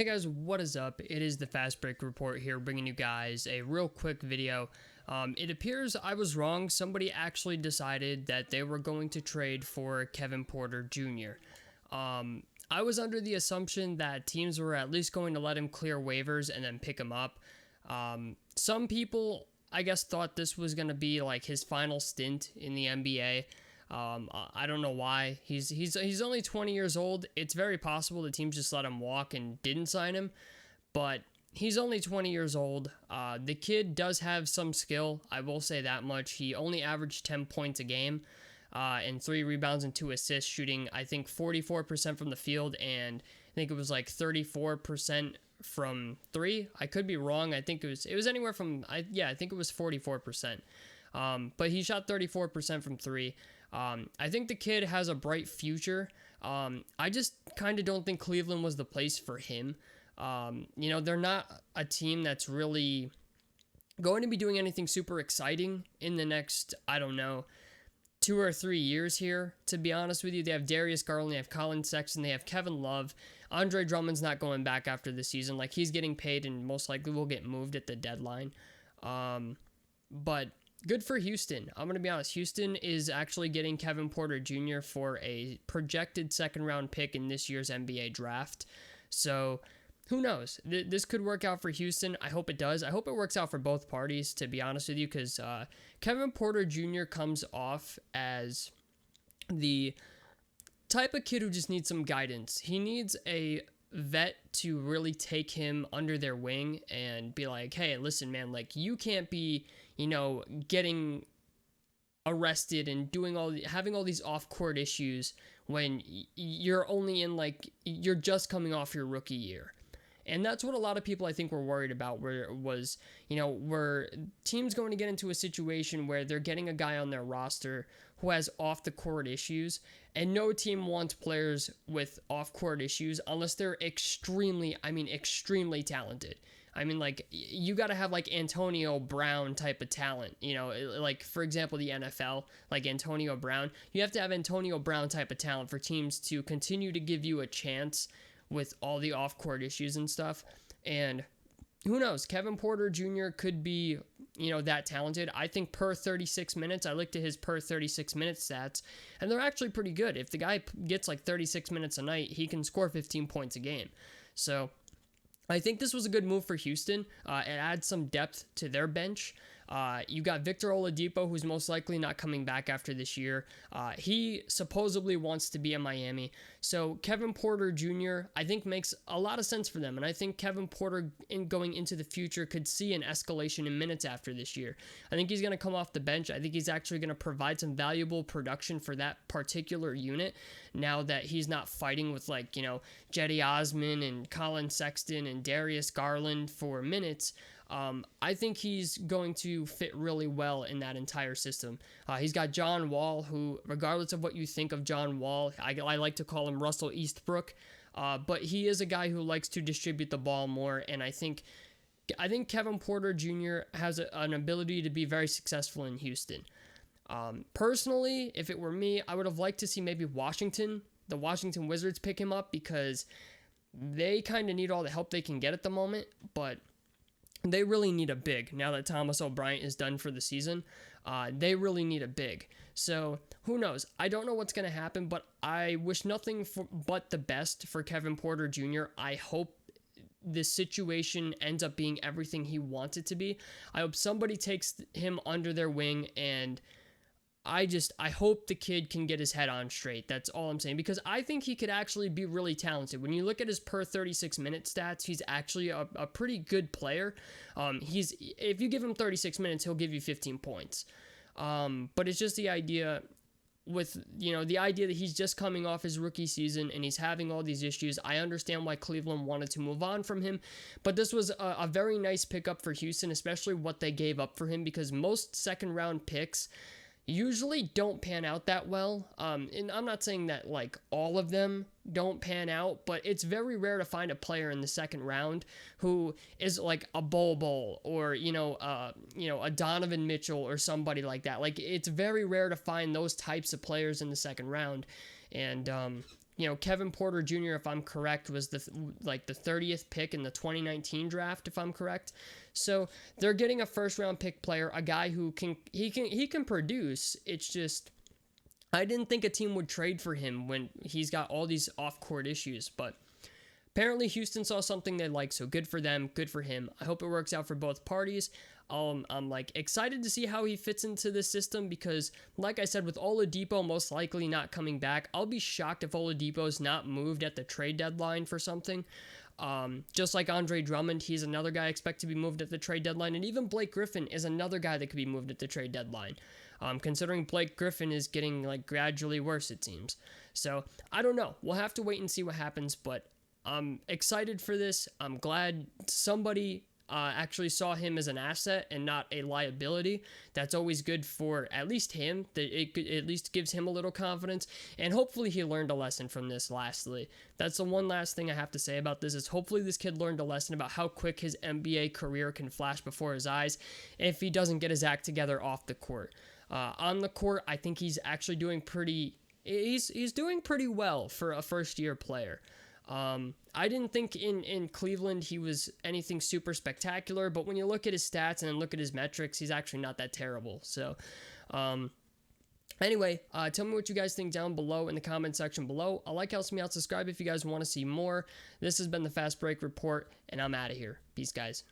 Hey guys, what is up? It is the Fast Break Report here, bringing you guys a real quick video. It appears I was wrong. Somebody actually decided that they were going to trade for Kevin Porter Jr. I was under the assumption that teams were at least going to let him clear waivers and then pick him up. Some people, I guess, thought this was going to be like his final stint in the NBA. I don't know why. He's only 20 years old. It's very possible the teams just let him walk and didn't sign him, but he's only 20 years old. The kid does have some skill. I will say that much. He only averaged 10 points a game, and 3 rebounds and 2 assists, shooting I think 44% from the field, and I think it was like 34% from 3. I could be wrong. I think it was anywhere from I think it was 44%. But he shot 34% from 3. I think the kid has a bright future. I just kind of don't think Cleveland was the place for him. They're not a team that's really going to be doing anything super exciting in the next, 2 or 3 years here, to be honest with you. They have Darius Garland, they have Colin Sexton, they have Kevin Love. Andre Drummond's not going back after the season. Like, he's getting paid and most likely will get moved at the deadline. But good for Houston. I'm going to be honest. Houston is actually getting Kevin Porter Jr. for a projected second-round pick in this year's NBA draft. So, who knows? This could work out for Houston. I hope it does. I hope it works out for both parties, to be honest with you, because Kevin Porter Jr. comes off as the type of kid who just needs some guidance. He needs a vet to really take him under their wing and be like, hey, listen, man, like, you can't be getting arrested and having all these off-court issues when you're only you're just coming off your rookie year. And that's what a lot of people, I think, were worried about, were teams going to get into a situation where they're getting a guy on their roster who has off-the-court issues, and no team wants players with off-court issues unless they're extremely talented. You got to have, Antonio Brown type of talent, for example, the NFL, like Antonio Brown. You have to have Antonio Brown type of talent for teams to continue to give you a chance with all the off-court issues and stuff. And who knows? Kevin Porter Jr. could be, that talented. I think per 36 minutes, I looked at his per 36 minute stats, and they're actually pretty good. If the guy gets 36 minutes a night, he can score 15 points a game. So I think this was a good move for Houston. It adds some depth to their bench. You got Victor Oladipo, who's most likely not coming back after this year. He supposedly wants to be in Miami. So Kevin Porter Jr., I think, makes a lot of sense for them. And I think Kevin Porter, going into the future, could see an escalation in minutes after this year. I think he's going to come off the bench. I think he's actually going to provide some valuable production for that particular unit now that he's not fighting with, Cedi Osman and Colin Sexton and Darius Garland for minutes. I think he's going to fit really well in that entire system. He's got John Wall, who, regardless of what you think of John Wall, I like to call him Russell Eastbrook, but he is a guy who likes to distribute the ball more, and I think Kevin Porter Jr. has an ability to be very successful in Houston. Personally, if it were me, I would have liked to see maybe the Washington Wizards pick him up, because they kind of need all the help they can get at the moment, but they really need a big. Now that Thomas O'Bryant is done for the season, they really need a big. So who knows? I don't know what's going to happen, but I wish nothing but the best for Kevin Porter Jr. I hope this situation ends up being everything he wants it to be. I hope somebody takes him under their wing, and I hope the kid can get his head on straight. That's all I'm saying, because I think he could actually be really talented. When you look at his per 36 minute stats, he's actually a pretty good player. If you give him 36 minutes, he'll give you 15 points. But it's just the idea that he's just coming off his rookie season and he's having all these issues. I understand why Cleveland wanted to move on from him, but this was a very nice pickup for Houston, especially what they gave up for him, because most second round picks usually don't pan out that well. And I'm not saying that all of them don't pan out, but it's very rare to find a player in the second round who is like a Bol or a Donovan Mitchell or somebody like that. It's very rare to find those types of players in the second round. And Kevin Porter Jr., if I'm correct, was the 30th pick in the 2019 draft, if I'm correct. So they're getting a first round pick player, a guy who can produce. It's just I didn't think a team would trade for him when he's got all these off court issues, but apparently Houston saw something they like, so good for them, good for him. I hope it works out for both parties. I'm excited to see how he fits into this system because, like I said, with Oladipo most likely not coming back, I'll be shocked if Oladipo's not moved at the trade deadline for something. Just like Andre Drummond, he's another guy I expect to be moved at the trade deadline, and even Blake Griffin is another guy that could be moved at the trade deadline. Considering Blake Griffin is getting gradually worse, it seems. So I don't know. We'll have to wait and see what happens, but I'm excited for this. I'm glad somebody actually saw him as an asset and not a liability. That's always good for at least him. That it at least gives him a little confidence, and hopefully he learned a lesson from this. Lastly, that's the one last thing I have to say about this is hopefully this kid learned a lesson about how quick his NBA career can flash before his eyes if he doesn't get his act together off the court. On the court, I think he's actually doing pretty. He's doing pretty well for a first-year player. I didn't think in Cleveland he was anything super spectacular, but when you look at his stats and then look at his metrics, he's actually not that terrible. So, anyway, tell me what you guys think down below in the comment section below. Helps me out, subscribe if you guys want to see more. This has been the Fast Break Report, and I'm out of here. Peace, guys.